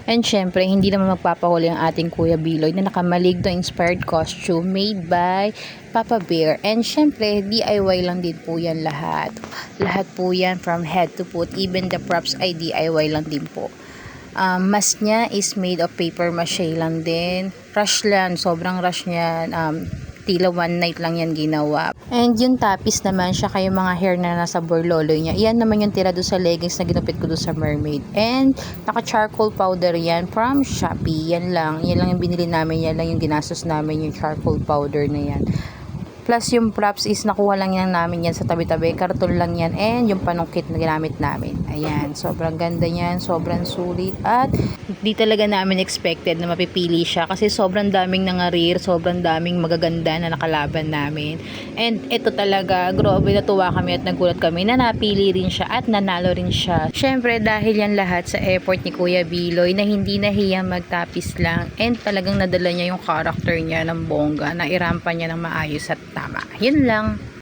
And syempre, hindi naman magpapahuli ang ating Kuya Biloy na nakamaligno inspired costume made by Papa Bear. And syempre, DIY lang din po yan lahat. Lahat po yan from head to foot. Even the props ay DIY lang din po. Mask niya is made of paper mache lang din. Rush lang, sobrang rush niya. Tila one night lang yan ginawa. And yung tapis naman siya kayo mga hair na nasa borloloy niya. Iyan naman yung tira doon sa leggings na ginupit ko doon sa mermaid. And naka charcoal powder yan from Shopee. Yan lang yung binili namin. Yan lang yung ginastos namin, yung charcoal powder na yan. Plus yung props is nakuha lang yan namin yan sa tabi-tabi. Karton lang yan. And yung panungkit na ginamit namin. Ayan. Sobrang ganda yan. Sobrang sulit. At di talaga namin expected na mapipili siya. Kasi sobrang daming nangarir. Sobrang daming magaganda na nakalaban namin. And ito talaga. Grabe, natuwa kami at nagulat kami na napili rin siya at nanalo rin siya. Syempre dahil yan lahat sa effort ni Kuya Biloy na hindi nahiya magtapis lang. And talagang nadala niya yung character niya ng bongga. Na irampa niya ng maayos at tama. Yun lang.